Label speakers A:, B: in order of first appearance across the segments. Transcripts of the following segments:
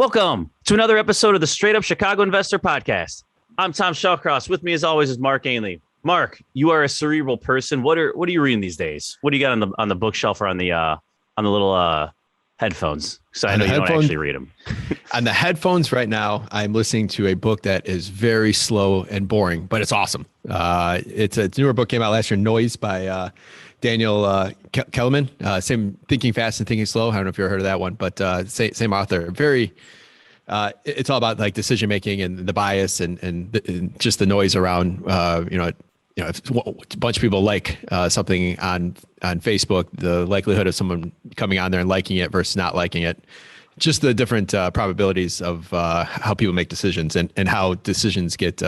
A: Welcome to another episode of the Straight Up Chicago Investor Podcast. I'm Tom Shawcross. With me, as always, is Mark Ainley. Mark, you are a cerebral person. What are you reading these days? What do you got on the bookshelf or on the little headphones? So I know you don't actually read them.
B: On the headphones right now, I'm listening to a book that is very slow and boring, but it's awesome. It's a newer book, came out last year, Noise by Daniel Kellerman. Same Thinking Fast and Thinking Slow. I don't know if you ever heard of that one, but same author. Very, it's all about like decision making and the bias and just the noise around. If a bunch of people like something on Facebook, the likelihood of someone coming on there and liking it versus not liking it, just the different probabilities of how people make decisions and how decisions get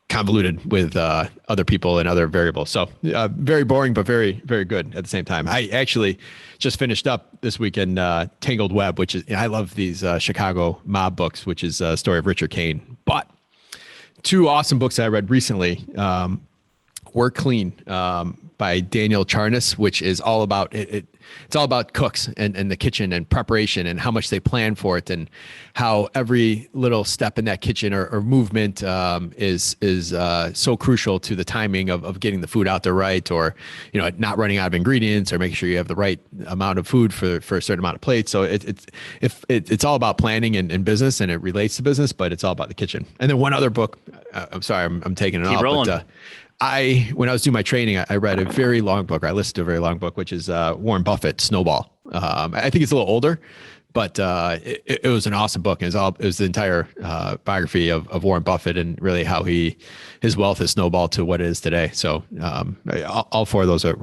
B: convoluted with other people and other variables. So very boring, but very, very good at the same time. I actually just finished up this weekend Tangled Web, which is, I love these Chicago mob books, which is a story of Richard Kane. But two awesome books I read recently, Work Clean by Daniel Charnas, which is all about it's all about cooks and the kitchen and preparation and how much they plan for it and how every little step in that kitchen or movement is so crucial to the timing of getting the food out there right, or not running out of ingredients, or making sure you have the right amount of food for a certain amount of plates. So it's all about planning and business, and it relates to business, but it's all about the kitchen. And then one other book, I'm sorry, I'm taking it
A: Keep
B: off.
A: rolling.
B: But, when I was doing my training, I read a very long book. I listened to a very long book, which is Warren Buffett, Snowball. I think it's a little older, but it was an awesome book. It was the entire biography of Warren Buffett and really how his wealth has snowballed to what it is today. So all four of those is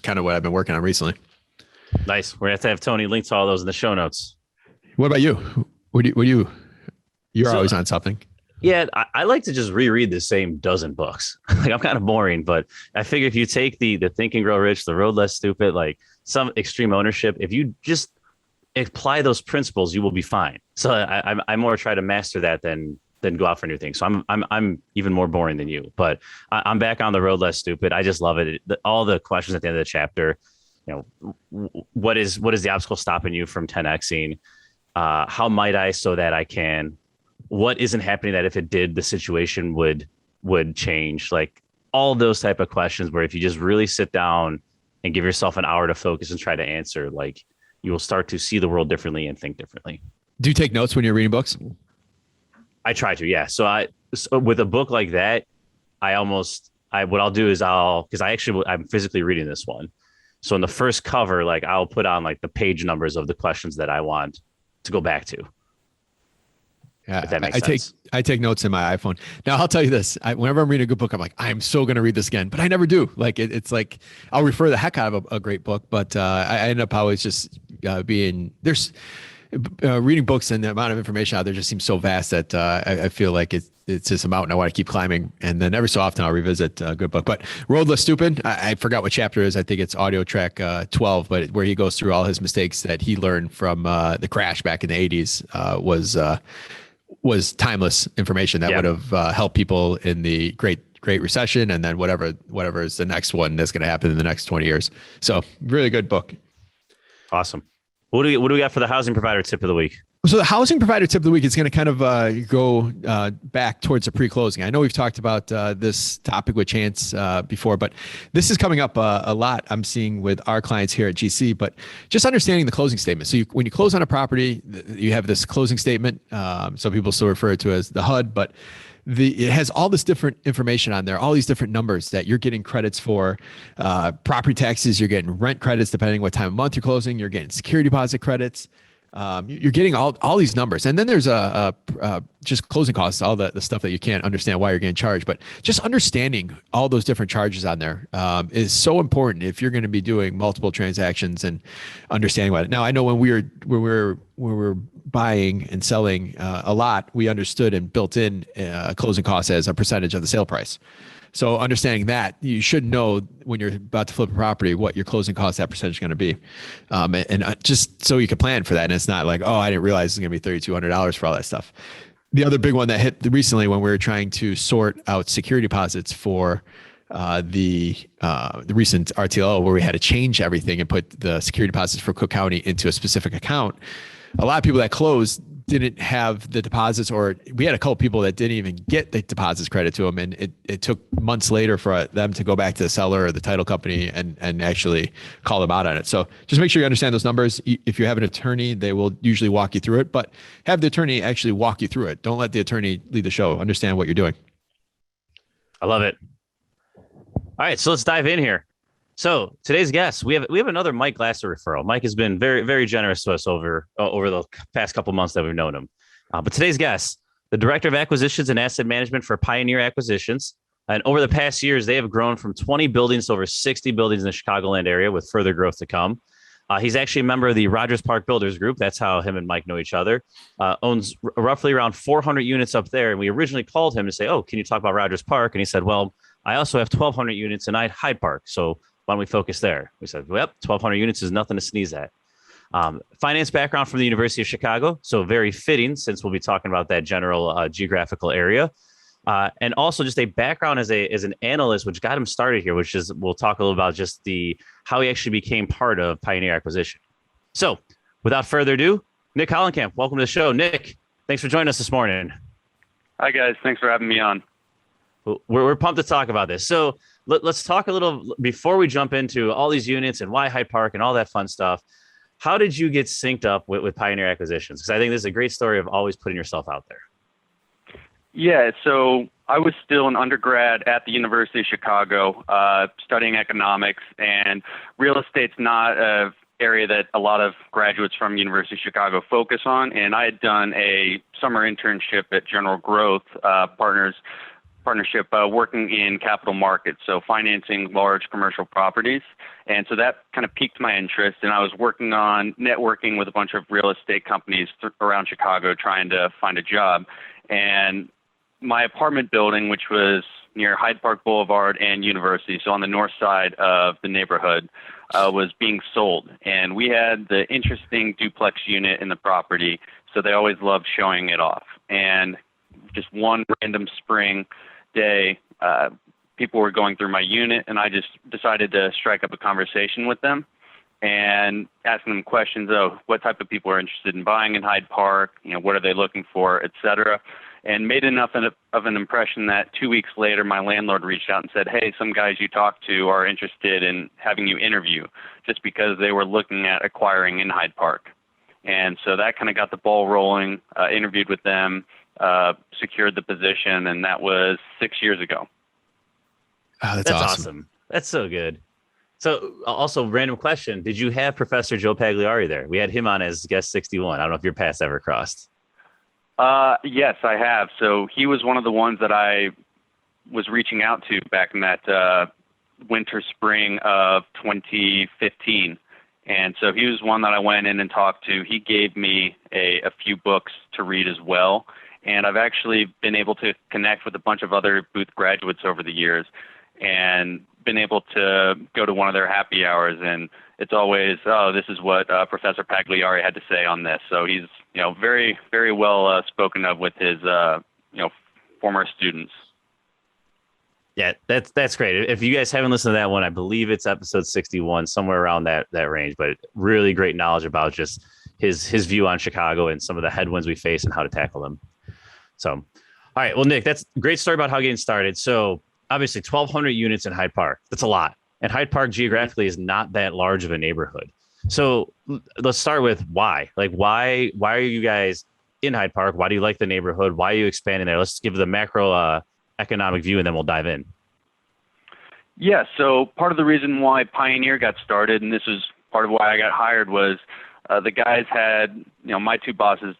B: kind of what I've been working on recently.
A: Nice. We're going to have Tony link to all those in the show notes.
B: What about you? You're always on something.
A: Yeah, I like to just reread the same dozen books. Like, I'm kind of boring, but I figure if you take the Think and Grow Rich, The Road Less Stupid, like some extreme ownership, if you just apply those principles, you will be fine. So I more try to master that than go out for new things. So I'm even more boring than you, but I'm back on The Road Less Stupid. I just love it. All the questions at the end of the chapter, what is the obstacle stopping you from 10xing? How might I so that I can? What isn't happening that if it did, the situation would change? Like all those type of questions where if you just really sit down and give yourself an hour to focus and try to answer, like you will start to see the world differently and think differently.
B: Do you take notes when you're reading books?
A: I try to, yeah. So with a book like that, what I'll do is I'm physically reading this one. So in the first cover, like I'll put on like the page numbers of the questions that I want to go back to.
B: Yeah, I take notes in my iPhone. Now I'll tell you this: whenever I'm reading a good book, I'm like, I'm so going to read this again, but I never do. Like it's like I'll refer the heck out of a great book, but I end up always just reading books, and the amount of information out there just seems so vast that I feel like it's just a mountain I want to keep climbing. And then every so often I'll revisit a good book. But Road Less Stupid, I forgot what chapter it is. I think it's audio track 12, but where he goes through all his mistakes that he learned from the crash back in the 80s was timeless information that would have helped people in the Great Recession, and then whatever is the next one that's going to happen in the next 20 years. So really good book.
A: Awesome. What do we got for the housing provider tip of the week?
B: So the housing provider tip of the week is going to kind of go back towards the pre-closing. I know we've talked about this topic with Chance before, but this is coming up a lot I'm seeing with our clients here at GC, but just understanding the closing statement. So when you close on a property, you have this closing statement. Some people still refer to it as the HUD, but it has all this different information on there, all these different numbers that you're getting credits for, property taxes, you're getting rent credits depending what time of month you're closing, you're getting security deposit credits. You're getting all these numbers, and then there's just closing costs, all the stuff that you can't understand why you're getting charged. But just understanding all those different charges on there is so important if you're going to be doing multiple transactions and understanding what. Now I know when we were buying and selling a lot, we understood and built in closing costs as a percentage of the sale price. So understanding that, you should know when you're about to flip a property what your closing cost, that percentage is going to be. And just so you can plan for that. And it's not like, oh, I didn't realize it's going to be $3,200 for all that stuff. The other big one that hit recently when we were trying to sort out security deposits for the recent RTLO, where we had to change everything and put the security deposits for Cook County into a specific account. a lot of people that closed didn't have the deposits, or we had a couple people that didn't even get the deposits credit to them. And it took months later for them to go back to the seller or the title company and actually call them out on it. So just make sure you understand those numbers. If you have an attorney, they will usually walk you through it, but have the attorney actually walk you through it. Don't let the attorney lead the show. Understand what you're doing.
A: I love it. All right, so let's dive in here. So today's guest, we have another Mike Glasser referral. Mike has been very, very generous to us over the past couple months that we've known him. But today's guest, the Director of Acquisitions and Asset Management for Pioneer Acquisitions. And over the past years, they have grown from 20 buildings to over 60 buildings in the Chicagoland area with further growth to come. He's actually a member of the Rogers Park Builders Group. That's how him and Mike know each other. Owns roughly around 400 units up there. And we originally called him to say, oh, can you talk about Rogers Park? And he said, well, I also have 1,200 units in Hyde Park. So why don't we focus there? We said, well, 1,200 units is nothing to sneeze at. Finance background from the University of Chicago. So very fitting since we'll be talking about that general geographical area. And also just a background as an analyst, which got him started here, which is, we'll talk a little about just how he actually became part of Pioneer Acquisition. So without further ado, Nick Hollenkamp, welcome to the show. Nick, thanks for joining us this morning.
C: Hi guys, thanks for having me on.
A: We're pumped to talk about this. So let's talk a little before we jump into all these units and why Hyde Park and all that fun stuff. How did you get synced up with Pioneer Acquisitions? Because I think this is a great story of always putting yourself out there.
C: Yeah, so I was still an undergrad at the University of Chicago, studying economics, and real estate's not an area that a lot of graduates from University of Chicago focus on. And I had done a summer internship at General Growth Partnership working in capital markets, so financing large commercial properties. And so that kind of piqued my interest, and I was working on networking with a bunch of real estate companies around Chicago trying to find a job. And my apartment building, which was near Hyde Park Boulevard and University, so on the north side of the neighborhood, was being sold. And we had the interesting duplex unit in the property, so they always loved showing it off. And just one random spring day, people were going through my unit, and I just decided to strike up a conversation with them and asking them questions of what type of people are interested in buying in Hyde Park, what are they looking for, et cetera, and made enough of an impression that 2 weeks later, my landlord reached out and said, hey, some guys you talked to are interested in having you interview, just because they were looking at acquiring in Hyde Park. And so that kind of got the ball rolling, interviewed with them, secured the position, and that was 6 years ago.
B: Oh, that's awesome.
A: That's so good. So also, random question. Did you have Professor Joe Pagliari there? We had him on as guest 61. I don't know if your paths ever crossed.
C: Yes, I have. So he was one of the ones that I was reaching out to back in that winter, spring of 2015. And so he was one that I went in and talked to. He gave me a few books to read as well. And I've actually been able to connect with a bunch of other Booth graduates over the years and been able to go to one of their happy hours. And it's always, oh, this is what Professor Pagliari had to say on this. So he's, very, very well spoken of with his, former students.
A: Yeah, that's great. If you guys haven't listened to that one, I believe it's episode 61, somewhere around that range, but really great knowledge about just his view on Chicago and some of the headwinds we face and how to tackle them. So, all right. Well, Nick, that's a great story about how getting started. So obviously 1,200 units in Hyde Park. That's a lot. And Hyde Park geographically is not that large of a neighborhood. So let's start with why. Like, why are you guys in Hyde Park? Why do you like the neighborhood? Why are you expanding there? Let's give the macro economic view, and then we'll dive in.
C: Yeah, so part of the reason why Pioneer got started, and this is part of why I got hired, was the guys had, my two bosses,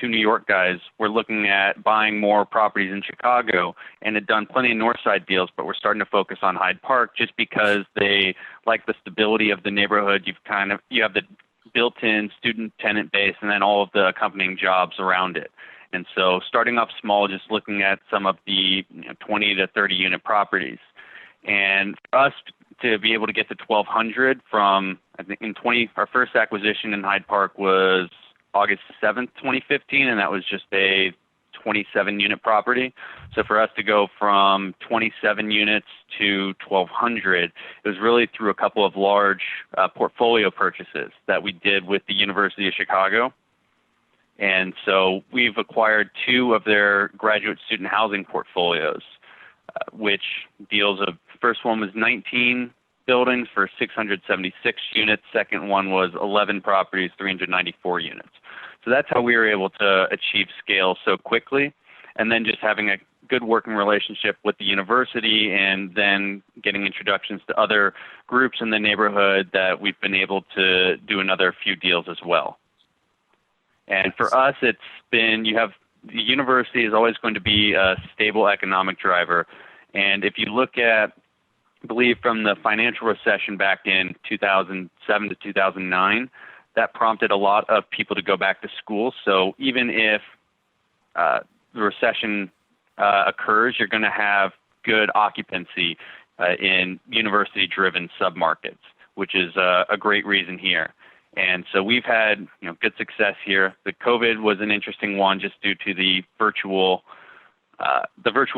C: two New York guys, were looking at buying more properties in Chicago and had done plenty of north side deals, but were starting to focus on Hyde Park just because they like the stability of the neighborhood. You have the built-in student tenant base and then all of the accompanying jobs around it. And so starting off small, just looking at some of the 20 to 30 unit properties. And for us to be able to get to 1,200 from, I think our first acquisition in Hyde Park was August 7th, 2015, and that was just a 27 unit property. So for us to go from 27 units to 1,200, it was really through a couple of large portfolio purchases that we did with the University of Chicago. And so we've acquired 2 of their graduate student housing portfolios, which deals of, first one was 19 buildings for 676 units. Second one was 11 properties, 394 units. So that's how we were able to achieve scale so quickly. And then just having a good working relationship with the university, and then getting introductions to other groups in the neighborhood, that we've been able to do another few deals as well. And for us, it's been, the university is always going to be a stable economic driver. And if you look at, I believe from the financial recession back in 2007 to 2009, that prompted a lot of people to go back to school. So even if the recession occurs, you're going to have good occupancy in university-driven submarkets, which is a great reason here. And so we've had good success here. The COVID was an interesting one, just due to the virtual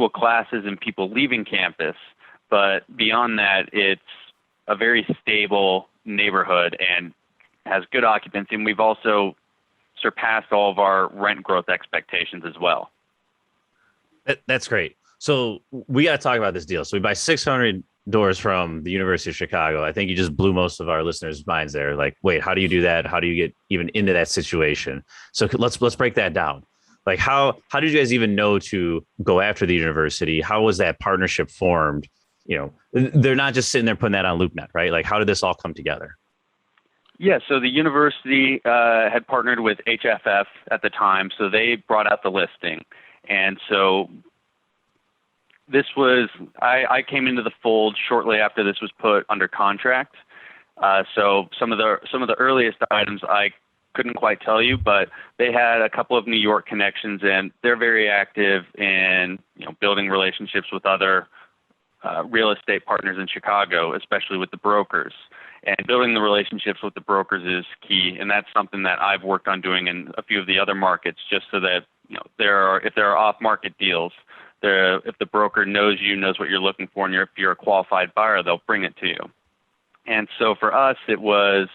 C: classes and people leaving campus. But beyond that, it's a very stable neighborhood and has good occupancy. And we've also surpassed all of our rent growth expectations as well.
A: That's great. So we got to talk about this deal. So we buy 600 doors from the University of Chicago. I think you just blew most of our listeners' minds there. Like, wait, how do you do that? How do you get even into that situation? So let's break that down. Like, how did you guys even know to go after the university? How was that partnership formed? They're not just sitting there putting that on LoopNet, right? Like, how did this all come together?
C: Yeah, so the university had partnered with HFF at the time, so they brought out the listing. And so this was, I came into the fold shortly after this was put under contract. So some of the earliest items I couldn't quite tell you, but they had a couple of New York connections, and they're very active in building relationships with other real estate partners in Chicago, especially with the brokers. And building the relationships with the brokers is key, and that's something that I've worked on doing in a few of the other markets, just so that if there are off-market deals, if the broker knows what you're looking for, and if you're a qualified buyer, they'll bring it to you. And so for us, it was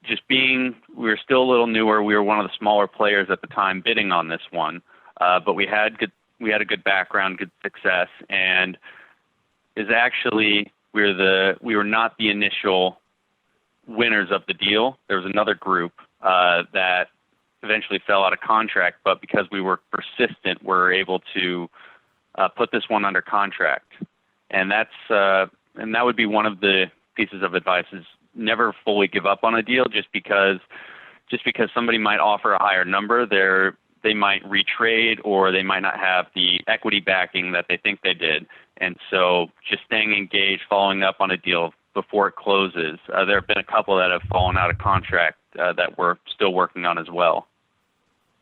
C: just we were still a little newer. We were one of the smaller players at the time bidding on this one, but we had a good background, good success, and we were not the initial winners of the deal. There was another group that eventually fell out of contract, but because we were persistent, we were able to put this one under contract. And that would be one of the pieces of advice: is never fully give up on a deal just because somebody might offer a higher number. They might retrade, or they might not have the equity backing that they think they did. And so just staying engaged, following up on a deal before it closes. There have been a couple that have fallen out of contract that we're still working on as well.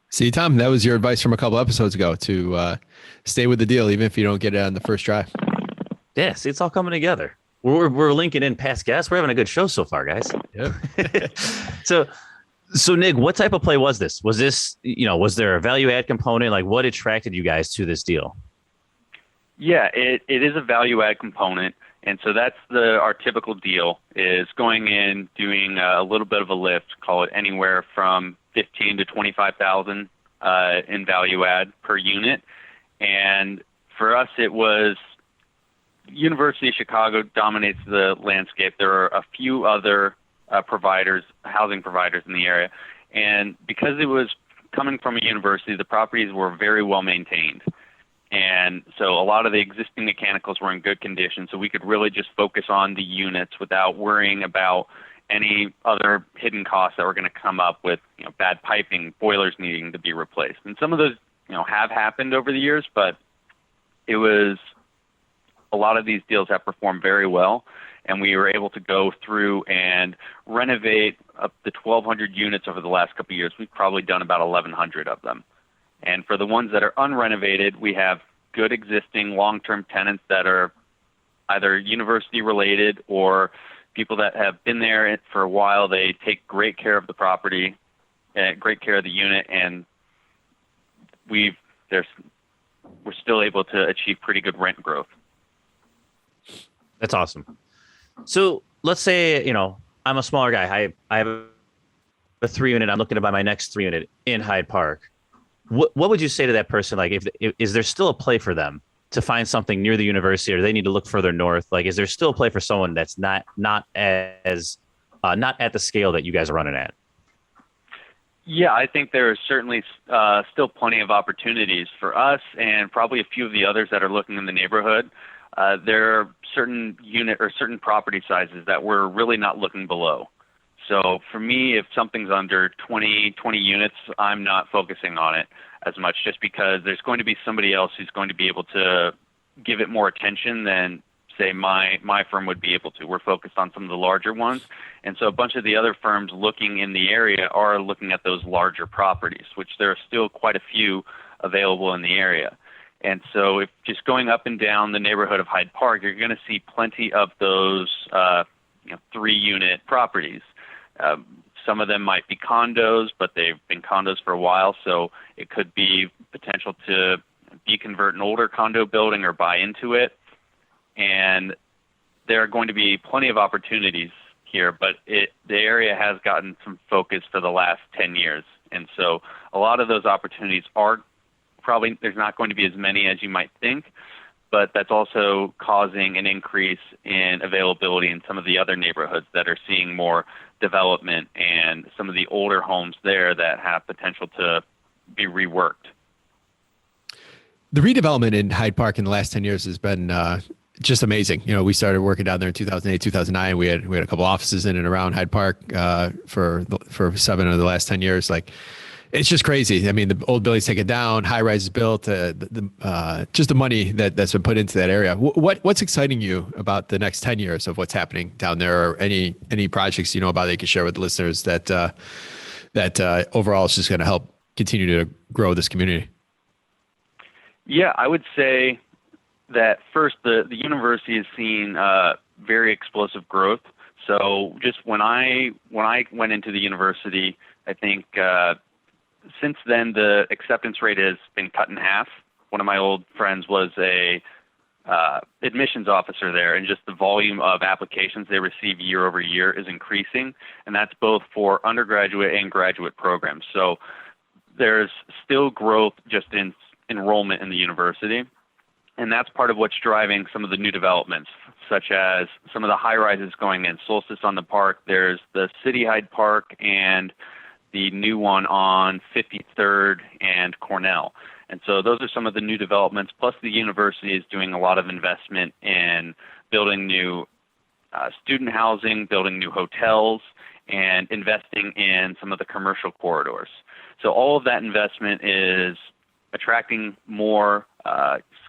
B: See, Tom, that was your advice from a couple episodes ago, to stay with the deal, even if you don't get it on the first try.
A: Yeah, see, it's all coming together. We're linking in past guests. We're having a good show so far, guys.
B: Yep.
A: So Nick, what type of play was this? Was this, was there a value add component? Like, what attracted you guys to this deal?
C: Yeah, it is a value add component. And so that's our typical deal, is going in, doing a little bit of a lift, call it anywhere from 15 to 25,000 in value add per unit. And for us, it was University of Chicago dominates the landscape. There are a few other housing providers in the area. And because it was coming from a university, the properties were very well maintained. And so a lot of the existing mechanicals were in good condition, so we could really just focus on the units without worrying about any other hidden costs that were going to come up with, bad piping, boilers needing to be replaced. And some of those, have happened over the years, but a lot of these deals have performed very well. And we were able to go through and renovate up to 1,200 units over the last couple of years. We've probably done about 1,100 of them. And for the ones that are unrenovated, we have good existing long-term tenants that are either university-related or people that have been there for a while. They take great care of the property, great care of the unit, and we're still able to achieve pretty good rent growth.
A: That's awesome. So let's say, I'm a smaller guy. I have a 3 unit. I'm looking to buy my next 3 unit in Hyde Park. What would you say to that person? Like, if is there still a play for them to find something near the university, or they need to look further north? Like, is there still a play for someone that's not as not at the scale that you guys are running at?
C: Yeah, I think there are certainly still plenty of opportunities for us and probably a few of the others that are looking in the neighborhood. There are certain unit or certain property sizes that we're really not looking below. So for me, if something's under 20 units, I'm not focusing on it as much, just because there's going to be somebody else who's going to be able to give it more attention than, say, my firm would be able to. We're focused on some of the larger ones. And so a bunch of the other firms looking in the area are looking at those larger properties, which there are still quite a few available in the area. And so if just going up and down the neighborhood of Hyde Park, you're going to see plenty of those 3-unit properties. Some of them might be condos, but they've been condos for a while, so it could be potential to deconvert an older condo building or buy into it. And there are going to be plenty of opportunities here, but the area has gotten some focus for the last 10 years. And so a lot of those opportunities are probably, there's not going to be as many as you might think, but that's also causing an increase in availability in some of the other neighborhoods that are seeing more development and some of the older homes there that have potential to be reworked.
B: The redevelopment in Hyde Park in the last 10 years has been just amazing. You know, we started working down there in 2008, 2009. We had a couple offices in and around Hyde Park for 7 of the last 10 years. Like, it's just crazy. I mean, the old buildings taken down, high rises built, just the money that's been put into that area. What's exciting you about the next 10 years of what's happening down there, or any projects you know about that you can share with the listeners that overall is just going to help continue to grow this community?
C: Yeah, I would say that first, the university has seen very explosive growth. So just when I went into the university, I think since then the acceptance rate has been cut in half. One of my old friends was a admissions officer there, and just the volume of applications they receive year over year is increasing, and that's both for undergraduate and graduate programs. So there's still growth just in enrollment in the university. And that's part of what's driving some of the new developments, such as some of the high rises going in. Solstice on the Park, there's the City Hyde Park, and the new one on 53rd and Cornell. And so those are some of the new developments. Plus, the university is doing a lot of investment in building new student housing, building new hotels, and investing in some of the commercial corridors. So all of that investment is attracting more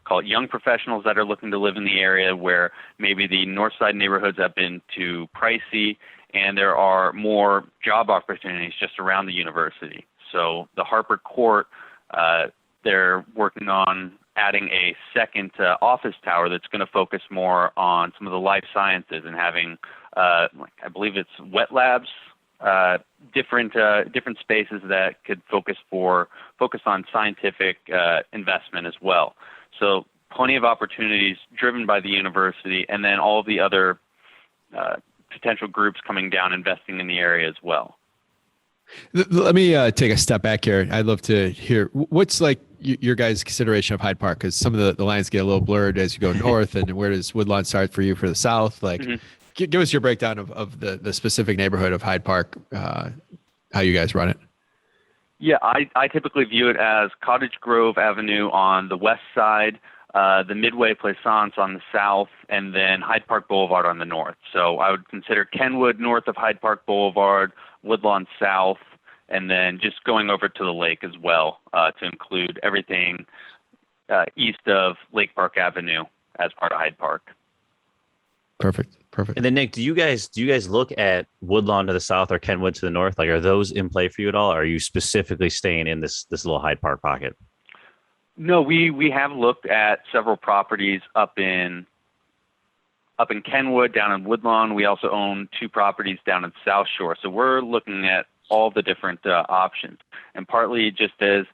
C: call it young professionals that are looking to live in the area, where maybe the north side neighborhoods have been too pricey, and there are more job opportunities just around the university. So the Harper Court, they're working on adding a second office tower that's going to focus more on some of the life sciences and having, I believe it's wet labs, different spaces that could focus on scientific investment as well. So plenty of opportunities driven by the university, and then all of the other potential groups coming down investing in the area as well.
B: Let me take a step back here. I'd love to hear what's like your guys' consideration of Hyde Park, because some of the lines get a little blurred as you go north, and where does Woodlawn start for you for the south? Like, give us your breakdown of the specific neighborhood of Hyde Park, how you guys run it.
C: Yeah, I typically view it as Cottage Grove Avenue on the west side, the Midway Plaisance on the south, and then Hyde Park Boulevard on the north. So I would consider Kenwood north of Hyde Park Boulevard, Woodlawn south, and then just going over to the lake as well, to include everything east of Lake Park Avenue as part of Hyde Park.
B: Perfect.
A: And then Nick, do you guys look at Woodlawn to the south or Kenwood to the north? Like, are those in play for you at all? Or are you specifically staying in this little Hyde Park pocket?
C: No, we have looked at several properties up in Kenwood, down in Woodlawn. We also own 2 properties down in South Shore. So we're looking at all the different options. And partly just as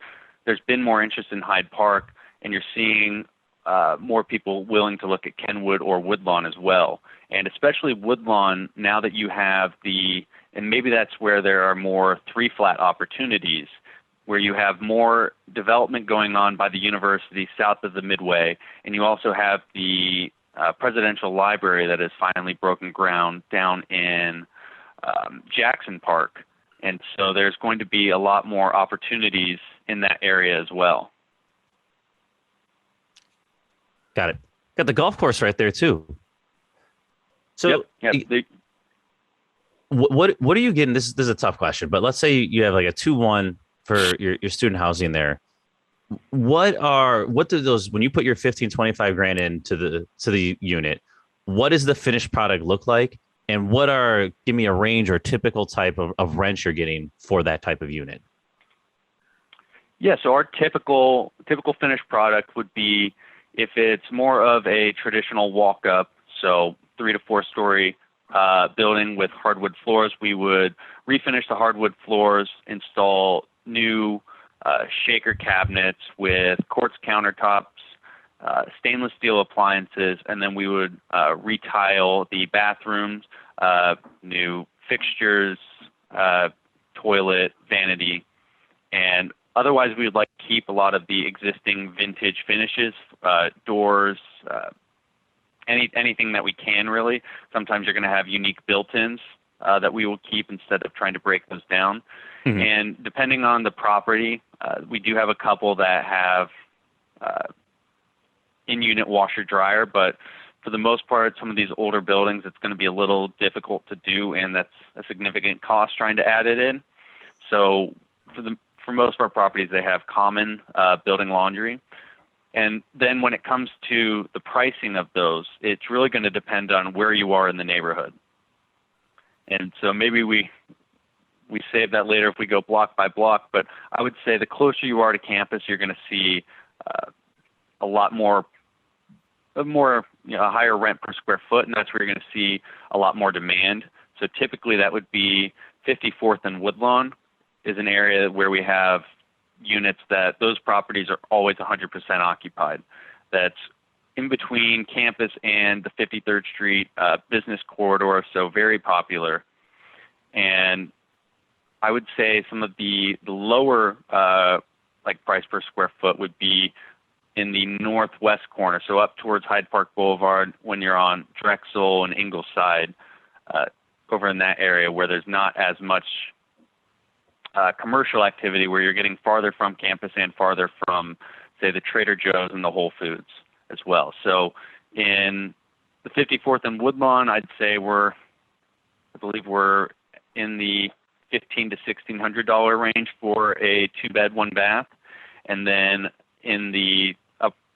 C: there's been more interest in Hyde Park, and you're seeing more people willing to look at Kenwood or Woodlawn as well. And especially Woodlawn, now that you have and maybe that's where there are more 3-flat opportunities, where you have more development going on by the university south of the Midway, and you also have the presidential library that has finally broken ground down in Jackson Park. And so there's going to be a lot more opportunities in that area as well.
A: Got it. Got the golf course right there too. So what are you getting? This is a tough question, but let's say you have like a 2-1 for your student housing there. What do those, when you put your 15-25 grand into the unit, what does the finished product look like? And give me a range or typical type of rent you're getting for that type of unit?
C: Yeah, so our typical finished product would be, if it's more of a traditional walk-up, so 3 to 4 story building with hardwood floors, we would refinish the hardwood floors, install new shaker cabinets with quartz countertops, stainless steel appliances, and then we would retile the bathrooms, new fixtures, toilet, vanity, and otherwise we would like to keep a lot of the existing vintage finishes, doors, anything that we can really. Sometimes you're going to have unique built-ins that we will keep instead of trying to break those down. Mm-hmm. And depending on the property, we do have a couple that have in-unit washer dryer, but for the most part, some of these older buildings, it's going to be a little difficult to do, and that's a significant cost trying to add it in. So for most of our properties, they have common building laundry. And then when it comes to the pricing of those, it's really going to depend on where you are in the neighborhood. And so maybe we save that later if we go block by block, but I would say the closer you are to campus, you're going to see a lot more, a higher rent per square foot, and that's where you're going to see a lot more demand. So typically that would be 54th and Woodlawn is an area where we have units that those properties are always 100% occupied. That's in between campus and the 53rd Street business corridor, so very popular. And I would say some of the lower like price per square foot would be in the northwest corner, so up towards Hyde Park Boulevard when you're on Drexel and Ingleside, over in that area where there's not as much commercial activity, where you're getting farther from campus and farther from, say, the Trader Joe's and the Whole Foods as well. So in the 54th and Woodlawn, I'd say I believe we're in the $1,500 to $1,600 range for a 2-bed, 1-bath, and then in the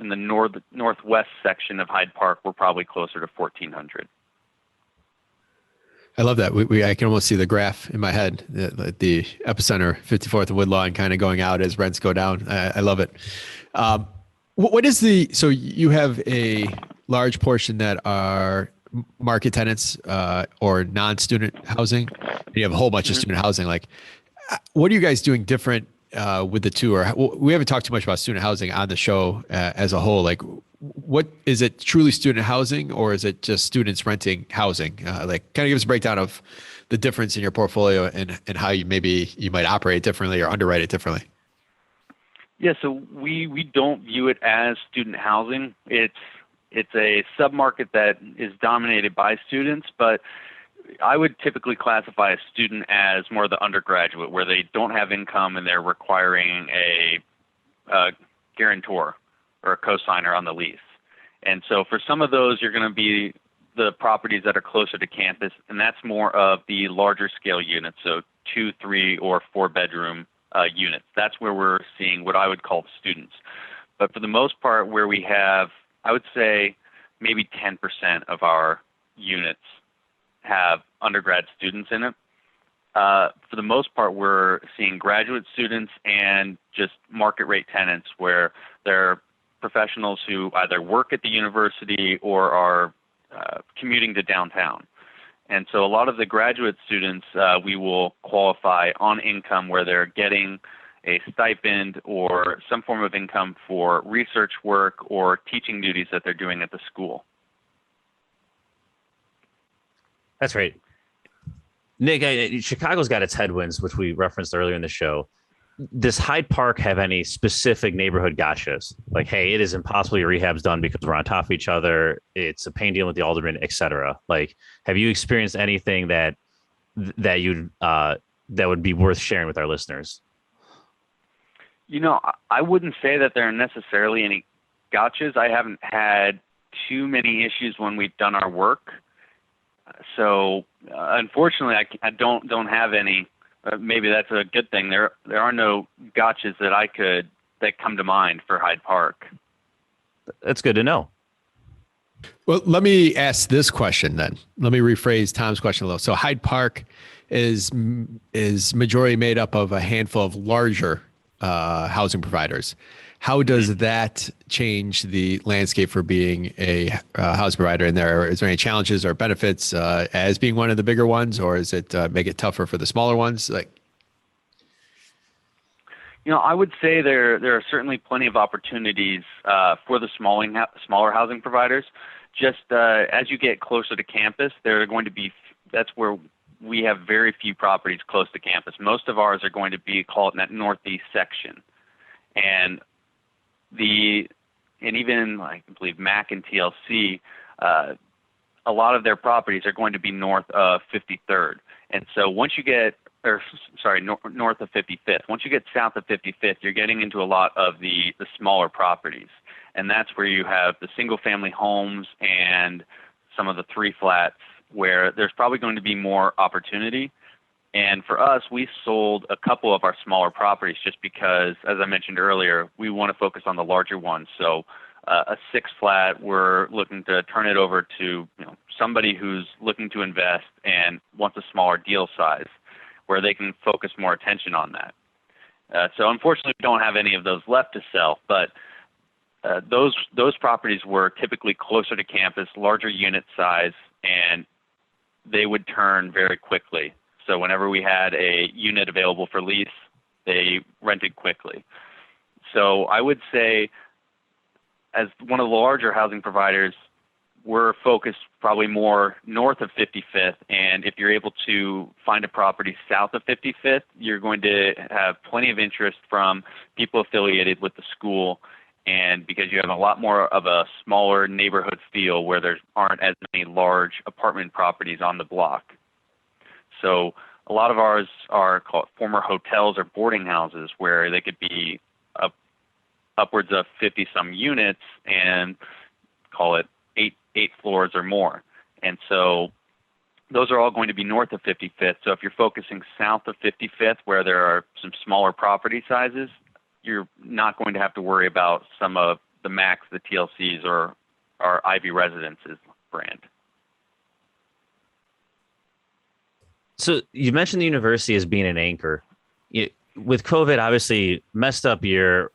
C: northwest section of Hyde Park, we're probably closer to $1,400.
B: I love that. I can almost see the graph in my head, the epicenter, 54th and Woodlawn, kind of going out as rents go down. I love it. So you have a large portion that are market tenants or non-student housing, and you have a whole bunch of student housing. Like, what are you guys doing different with the two? Or we haven't talked too much about student housing on the show as a whole. Like, what is it, truly student housing, or is it just students renting housing? Like, kind of give us a breakdown of the difference in your portfolio and how you might operate differently or underwrite it differently.
C: Yeah, so we don't view it as student housing. It's a submarket that is dominated by students, but I would typically classify a student as more the undergraduate, where they don't have income and they're requiring a guarantor or a cosigner on the lease. And so for some of those, you're going to be the properties that are closer to campus, and that's more of the larger scale units, so 2, 3, or 4 bedroom units. That's where we're seeing what I would call students. But for the most part, where we have, I would say maybe 10% of our units have undergrad students in it. For the most part, we're seeing graduate students and just market rate tenants, where they're professionals who either work at the university or are commuting to downtown. And so a lot of the graduate students, we will qualify on income, where they're getting a stipend or some form of income for research work or teaching duties that they're doing at the school.
A: That's great. Nick, Chicago's got its headwinds, which we referenced earlier in the show. Does Hyde Park have any specific neighborhood gotchas? Like, hey, it is impossible your rehab's done because we're on top of each other. It's a pain dealing with the alderman, etc. Like, have you experienced anything that would be worth sharing with our listeners?
C: I wouldn't say that there are necessarily any gotchas. I haven't had too many issues when we've done our work. So unfortunately, I don't have any. Maybe that's a good thing. There are no gotchas that come to mind for Hyde Park.
A: That's good to know.
B: Well, let me ask this question then. Let me rephrase Tom's question a little. So Hyde Park is majority made up of a handful of larger housing providers. How does that change the landscape for being a housing provider in there? Is there any challenges or benefits as being one of the bigger ones, or is it make it tougher for the smaller ones?
C: I would say there are certainly plenty of opportunities for the smaller housing providers. Just as you get closer to campus, that's where we have very few properties close to campus. Most of ours are going to be called in that northeast section, and even I believe Mac and TLC, a lot of their properties are going to be north of 53rd. And so once you get, north of 55th. Once you get south of 55th, you're getting into a lot of the smaller properties. And that's where you have the single family homes and some of the 3 flats where there's probably going to be more opportunity. And for us, we sold a couple of our smaller properties just because, as I mentioned earlier, we want to focus on the larger ones. So a 6 flat, we're looking to turn it over to somebody who's looking to invest and wants a smaller deal size where they can focus more attention on that. So unfortunately, we don't have any of those left to sell, but those properties were typically closer to campus, larger unit size, and they would turn very quickly. So whenever we had a unit available for lease, they rented quickly. So I would say, as one of the larger housing providers, we're focused probably more north of 55th. And if you're able to find a property south of 55th, you're going to have plenty of interest from people affiliated with the school. And because you have a lot more of a smaller neighborhood feel where there aren't as many large apartment properties on the block. So a lot of ours are called former hotels or boarding houses where they could be upwards of 50-some units and call it eight floors or more. And so those are all going to be north of 55th. So if you're focusing south of 55th where there are some smaller property sizes, you're not going to have to worry about some of the Macs, the TLCs, or our Ivy Residences brand.
A: So you mentioned the university as being an anchor. With COVID, obviously messed up year,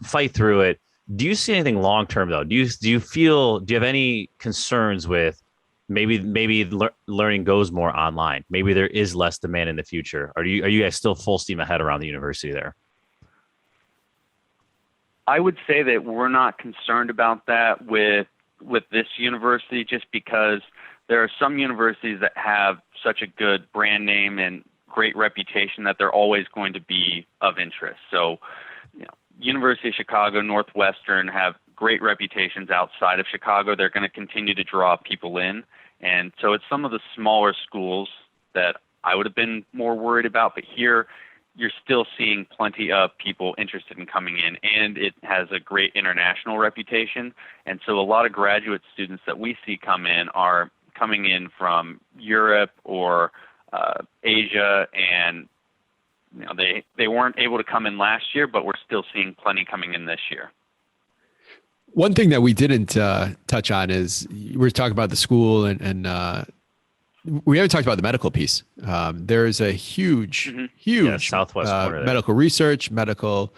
A: fight through it. Do you see anything long term though? Do you have any concerns with maybe learning goes more online? Maybe there is less demand in the future. Are you guys still full steam ahead around the university there?
C: I would say that we're not concerned about that with this university, just because there are some universities that have such a good brand name and great reputation that they're always going to be of interest. So, University of Chicago, Northwestern have great reputations outside of Chicago. They're going to continue to draw people in. And so it's some of the smaller schools that I would have been more worried about. But here, you're still seeing plenty of people interested in coming in, and it has a great international reputation. And so a lot of graduate students that we see come in are coming in from Europe or Asia, and they weren't able to come in last year, but we're still seeing plenty coming in this year.
B: One thing that we didn't touch on is we're talking about the school and we haven't talked about the medical piece. There is a huge
A: Southwest corner
B: medical research, medical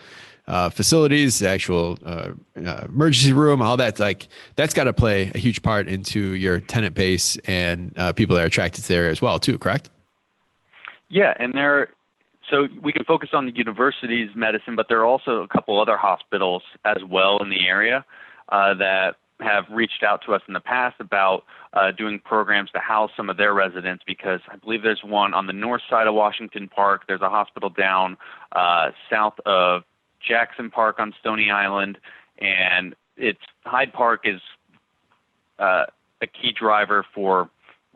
B: facilities, the actual emergency room, all that. That's got to play a huge part into your tenant base and people that are attracted to there as well, too. Correct?
C: Yeah, and So we can focus on the university's medicine, but there are also a couple other hospitals as well in the area that have reached out to us in the past about doing programs to house some of their residents, because I believe there's one on the north side of Washington Park. There's a hospital down south of Jackson Park on Stony Island, and Hyde Park is a key driver for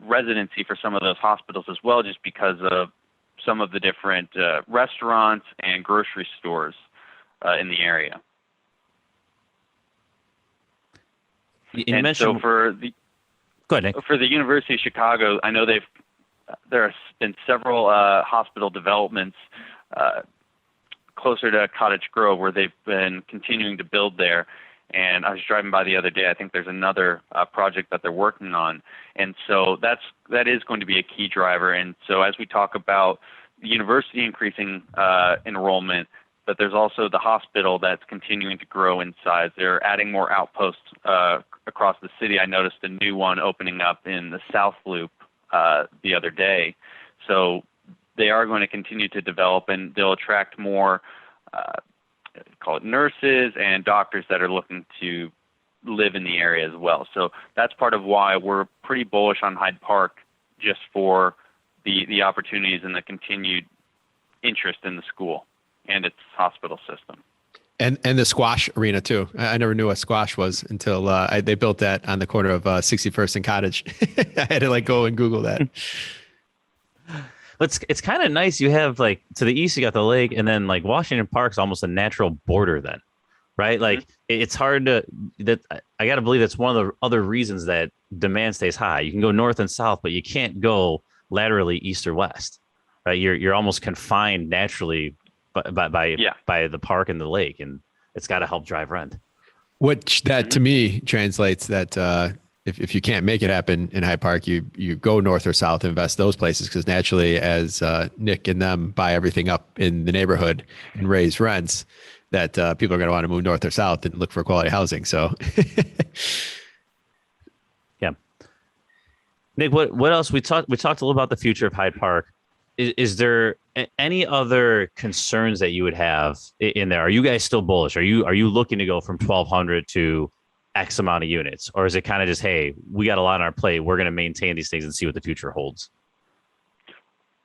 C: residency for some of those hospitals as well, just because of some of the different restaurants and grocery stores in the area.
A: You mentioned,
C: so for the
A: go ahead, Nick.
C: For the University of Chicago, I know there have been several hospital developments closer to Cottage Grove where they've been continuing to build there. And I was driving by the other day. I think there's another project that they're working on, and so that is going to be a key driver. And so as we talk about the university increasing enrollment, but there's also the hospital that's continuing to grow in size. They're adding more outposts across the city. I noticed a new one opening up in the South Loop the other day. So they are going to continue to develop, and they'll attract more call it nurses and doctors that are looking to live in the area as well. So that's part of why we're pretty bullish on Hyde Park, just for the opportunities and the continued interest in the school and its hospital system.
B: And the squash arena too. I never knew what squash was until they built that on the corner of 61st and Cottage. I had to go and Google that.
A: It's kind of nice. You have to the east, you got the lake, and then Washington Park's almost a natural border then, right? It's hard that I got to believe that's one of the other reasons that demand stays high. You can go north and south, but you can't go laterally east or west, right? You're almost confined naturally by the park and the lake, and it's got to help drive rent.
B: Which that to me translates that if you can't make it happen in Hyde Park, you go north or south, invest those places, because naturally, as Nick and them buy everything up in the neighborhood and raise rents, that people are going to want to move north or south and look for quality housing. So,
A: yeah. Nick, what else we talked a little about the future of Hyde Park. Is there any other concerns that you would have in there? Are you guys still bullish? Are you looking to go from 1,200 to X amount of units, or is it kind of just, hey, we got a lot on our plate, we're going to maintain these things and see what the future holds?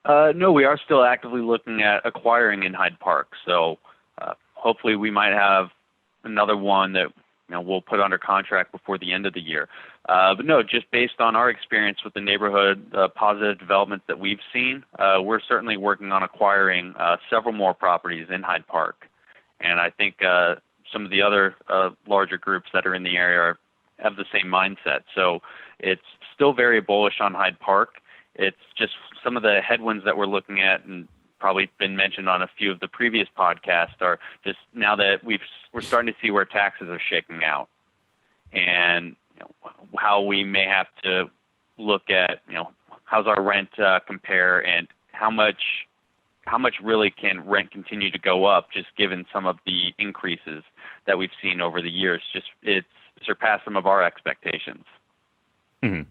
C: No, we are still actively looking at acquiring in Hyde Park. So hopefully we might have another one that we'll put under contract before the end of the year. But no, just based on our experience with the neighborhood, positive developments that we've seen, we're certainly working on acquiring several more properties in Hyde Park. And I think some of the other larger groups that are in the area have the same mindset. So it's still very bullish on Hyde Park. It's just some of the headwinds that we're looking at, and probably been mentioned on a few of the previous podcasts, are just now that we're starting to see where taxes are shaking out, and how we may have to look at how's our rent compare, and how much really can rent continue to go up, just given some of the increases that we've seen over the years. Just it's surpassed some of our expectations.
B: Mm-hmm.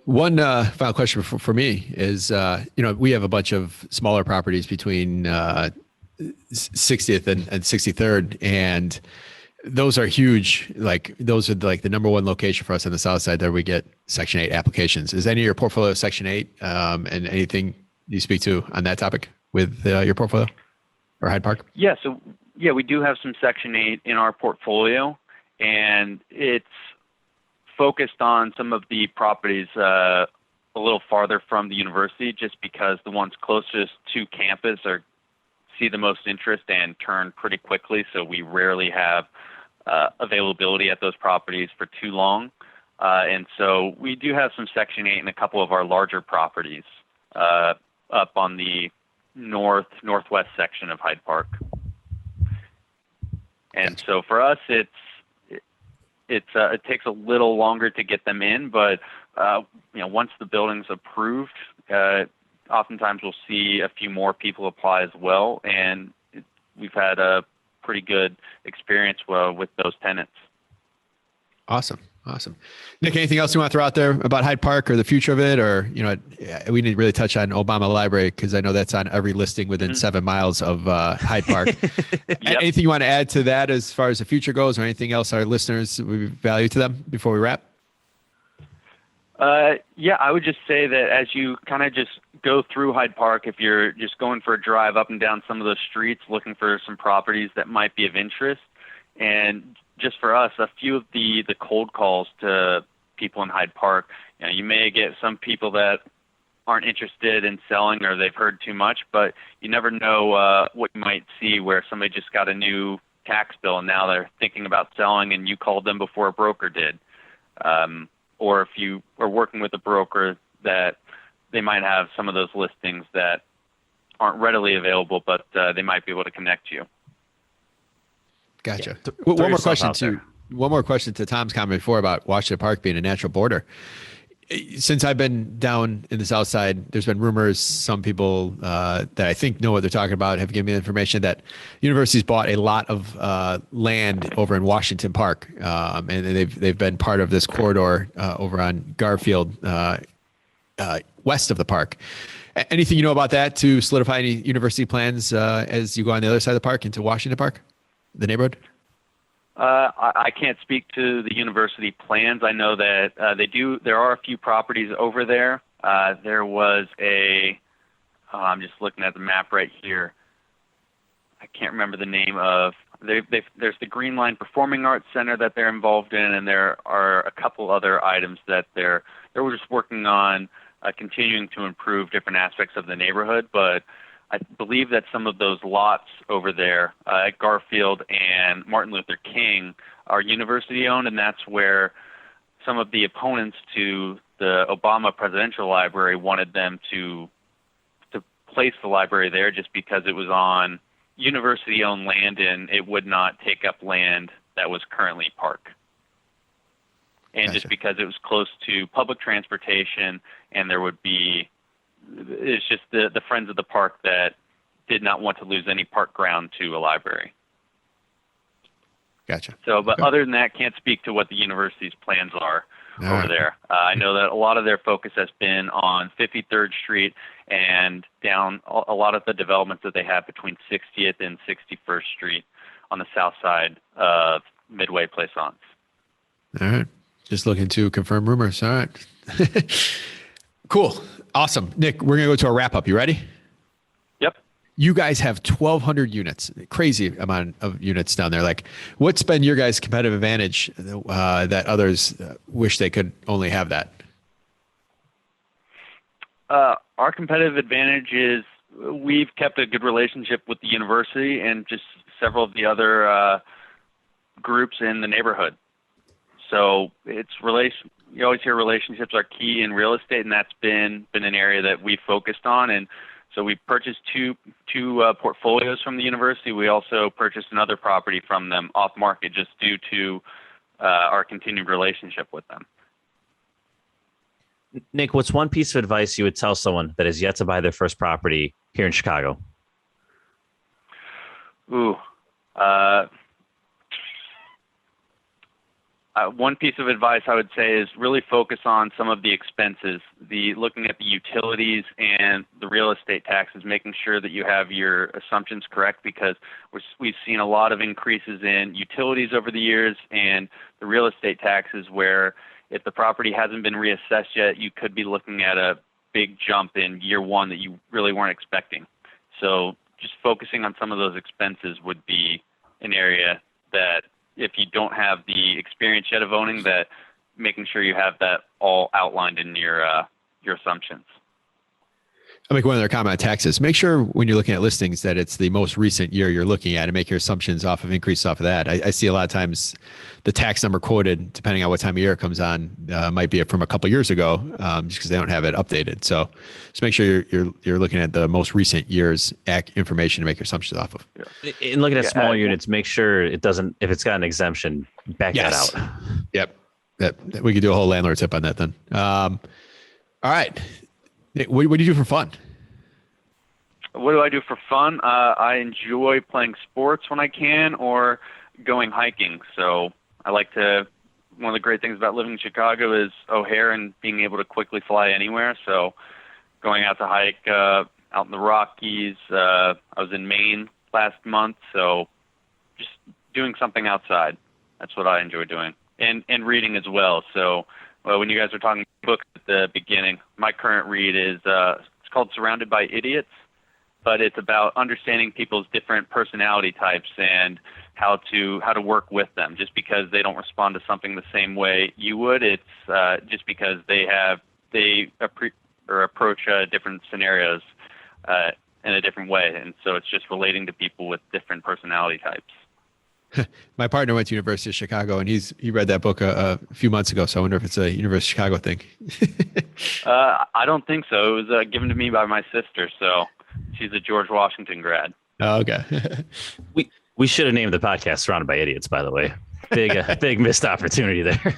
B: One final question for me is, we have a bunch of smaller properties between 60th and 63rd, and those are huge. Those are the number one location for us on the south side. There we get Section 8 applications. Is any of your portfolio Section 8, and anything you speak to on that topic with your portfolio or Hyde Park?
C: Yeah, so we do have some Section 8 in our portfolio, and it's focused on some of the properties a little farther from the university, just because the ones closest to campus see the most interest and turn pretty quickly. So we rarely have availability at those properties for too long. And so we do have some Section 8 in a couple of our larger properties up on the northwest section of Hyde Park. And so for us, it takes a little longer to get them in, but once the building's approved, oftentimes we'll see a few more people apply as well, and we've had a pretty good experience with those tenants.
B: Awesome. Nick, anything else you want to throw out there about Hyde Park or the future of it? Or, we didn't really touch on Obama Library because I know that's on every listing within 7 miles of Hyde Park.
C: Yep.
B: Anything you want to add to that as far as the future goes, or anything else our listeners we value to them before we wrap?
C: Yeah, I would just say that as you kind of just go through Hyde Park, if you're just going for a drive up and down some of those streets looking for some properties that might be of interest, and just for us, a few of the cold calls to people in Hyde Park, you may get some people that aren't interested in selling or they've heard too much, but you never know what you might see where somebody just got a new tax bill and now they're thinking about selling and you called them before a broker did. Or if you are working with a broker that they might have some of those listings that aren't readily available, but they might be able to connect you.
B: Gotcha.
A: Yeah.
B: One more question to Tom's comment before about Washington Park being a natural border. Since I've been down in the South Side, there's been rumors, some people that I think know what they're talking about have given me information that universities bought a lot of land over in Washington Park, and they've been part of this corridor over on Garfield, west of the park. Anything you know about that to solidify any university plans as you go on the other side of the park into Washington Park, the neighborhood?
C: I can't speak to the university plans. I know that there are a few properties over there. There was I'm just looking at the map right here. I can't remember the name of. There's the Green Line Performing Arts Center that they're involved in, and there are a couple other items that they're just working on, continuing to improve different aspects of the neighborhood. But I believe that some of those lots over there at Garfield and Martin Luther King are university owned, and that's where some of the opponents to the Obama Presidential Library wanted them to place the library there just because it was on university owned land and it would not take up land that was currently park. And
B: Gotcha.
C: Just because it was close to public transportation and it's just the friends of the park that did not want to lose any park ground to a library.
B: Gotcha.
C: So, but
B: Okay.
C: Other than that, can't speak to what the university's plans are
B: All
C: over
B: right.
C: there. I know that a lot of their focus has been on 53rd Street and down a lot of the developments that they have between 60th and 61st Street on the south side of Midway Plaisance.
B: All right. Just looking to confirm rumors. All right. Cool. Awesome. Nick, we're going to go to a wrap up. You ready?
C: Yep.
B: You guys have 1,200 units, crazy amount of units down there. Like, what's been your guys' competitive advantage that others wish they could only have that?
C: Our competitive advantage is we've kept a good relationship with the university and just several of the other groups in the neighborhood. So you always hear relationships are key in real estate, and that's been an area that we focused on. And so we purchased two portfolios from the university. We also purchased another property from them off market just due to our continued relationship with them.
A: Nick, what's one piece of advice you would tell someone that has yet to buy their first property here in Chicago?
C: One piece of advice I would say is really focus on some of the expenses, looking at the utilities and the real estate taxes, making sure that you have your assumptions correct, because we've seen a lot of increases in utilities over the years and the real estate taxes where if the property hasn't been reassessed yet, you could be looking at a big jump in year one that you really weren't expecting. So just focusing on some of those expenses would be an area that if you don't have the experience yet of owning, that making sure you have that all outlined in your assumptions.
B: I'll make one other comment on taxes. Make sure when you're looking at listings that it's the most recent year you're looking at and make your assumptions off of increase off of that. I see a lot of times the tax number quoted, depending on what time of year it comes on, might be from a couple of years ago, just because they don't have it updated. So just make sure you're looking at the most recent year's information to make your assumptions off of.
A: Yeah. And looking at smaller units, make sure it doesn't, if it's got an exemption, back that out.
B: Yep. We could do a whole landlord tip on that then. All right. What do you do for fun?
C: What do I do for fun? I enjoy playing sports when I can or going hiking. So I like to one of the great things about living in Chicago is O'Hare and being able to quickly fly anywhere. So going out to hike out in the Rockies. I was in Maine last month, so just doing something outside. That's what I enjoy doing, and reading as well. So when you guys were talking books at the beginning, my current read is it's called Surrounded by Idiots, but it's about understanding people's different personality types and how to work with them. Just because they don't respond to something the same way you would, it's just because they approach different scenarios in a different way, and so it's just relating to people with different personality types.
B: My partner went to University of Chicago, and he read that book a few months ago. So I wonder if it's a University of Chicago thing.
C: I don't think so. It was given to me by my sister, so she's a George Washington grad.
B: Oh, okay.
A: We should have named the podcast "Surrounded by Idiots." By the way, big missed opportunity there.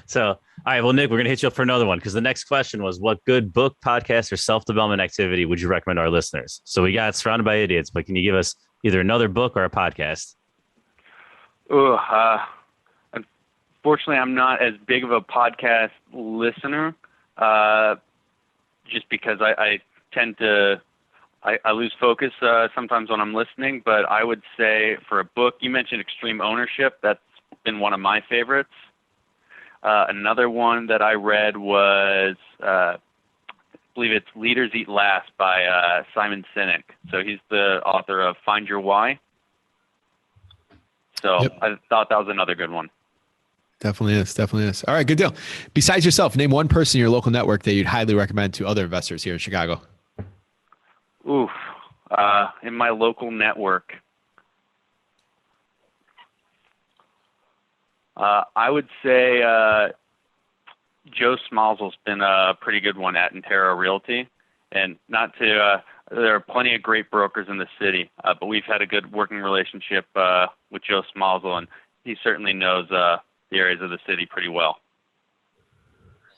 A: So, all right. Well, Nick, we're going to hit you up for another one, because the next question was, what good book, podcast, or self-development activity would you recommend to our listeners? So we got Surrounded by Idiots, but can you give us either another book or a podcast?
C: Unfortunately, I'm not as big of a podcast listener, just because I tend to I lose focus sometimes when I'm listening. But I would say for a book, you mentioned Extreme Ownership. That's been one of my favorites. Another one that I read was, I believe it's Leaders Eat Last by Simon Sinek. So he's the author of Find Your Why. So yep. I thought that was another good one.
B: Definitely is. All right, good deal. Besides yourself, name one person in your local network that you'd highly recommend to other investors here in Chicago.
C: In my local network, I would say Joe Smalzell's been a pretty good one at Intero Realty, and there are plenty of great brokers in the city, but we've had a good working relationship with Joe Smalzell, and he certainly knows the areas of the city pretty well.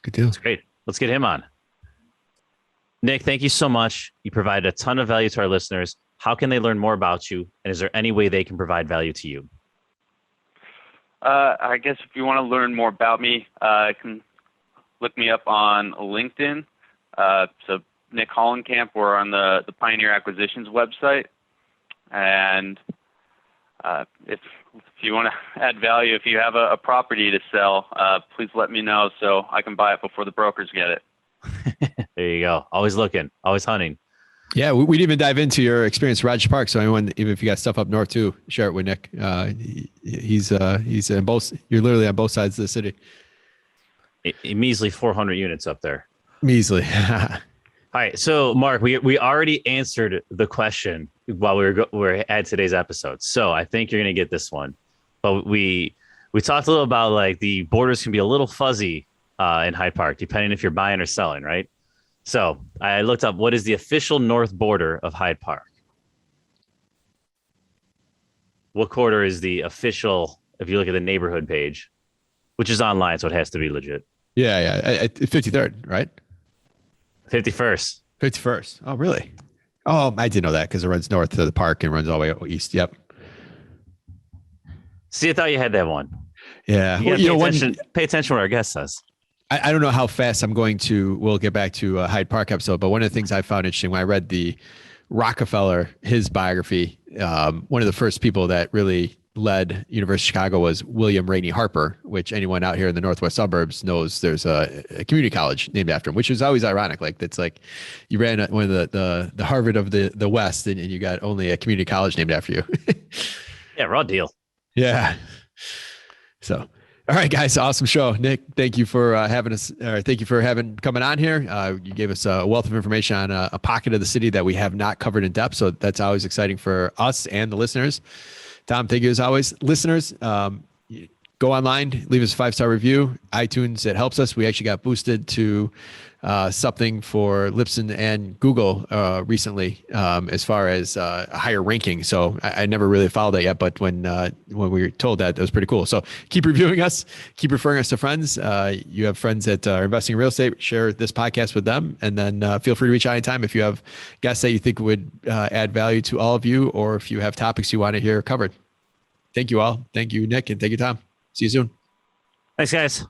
B: Good deal.
A: That's great. Let's get him on. Nick, thank you so much. You provided a ton of value to our listeners. How can they learn more about you, and is there any way they can provide value to you?
C: I guess if you want to learn more about me, you can look me up on LinkedIn. So Nick Hollenkamp, or on the Pioneer Acquisitions website. And if you want to add value, if you have a property to sell, please let me know so I can buy it before the brokers get it.
A: There you go. Always looking, always hunting.
B: Yeah, we'd even dive into your experience at Hyde Park. So anyone, even if you got stuff up north too, share it with Nick. He's in both. You're literally on both sides of the city.
A: A measly 400 units up there.
B: Measly.
A: All right. So, Mark, we already answered the question while we were at today's episode. So I think you're going to get this one. But we talked a little about, like, the borders can be a little fuzzy in Hyde Park, depending if you're buying or selling, right? So I looked up, what is the official north border of Hyde Park? What quarter is the official, if you look at the neighborhood page, which is online, so it has to be legit?
B: Yeah. 53rd, right?
A: 51st.
B: 51st. Oh, really? Oh, I didn't know that, because it runs north to the park and runs all the way east. Yep.
A: See, I thought you had that one.
B: Yeah.
A: Pay attention to what our guest says.
B: I don't know how fast we'll get back to a Hyde Park episode, but one of the things I found interesting when I read the Rockefeller, his biography, one of the first people that really led University of Chicago was William Rainey Harper, which anyone out here in the northwest suburbs knows there's a community college named after him, which is always ironic. Like, that's like you ran one of the Harvard of the West, and you got only a community college named after you.
A: Yeah, raw deal.
B: Yeah. So, all right, guys, awesome show. Nick, thank you for coming on here. You gave us a wealth of information on a pocket of the city that we have not covered in depth. So that's always exciting for us and the listeners. Tom, thank you as always. Listeners, go online, leave us a 5-star review. iTunes, it helps us. We actually got boosted to something for Lipson and Google recently, as far as a higher ranking. So I never really followed that yet, but when we were told that, was pretty cool. So keep reviewing us, keep referring us to friends. You have friends that are investing in real estate, share this podcast with them, and then feel free to reach out anytime if you have guests that you think would add value to all of you, or if you have topics you want to hear covered. Thank you all. Thank you, Nick, and thank you, Tom. See you soon.
A: Thanks, guys.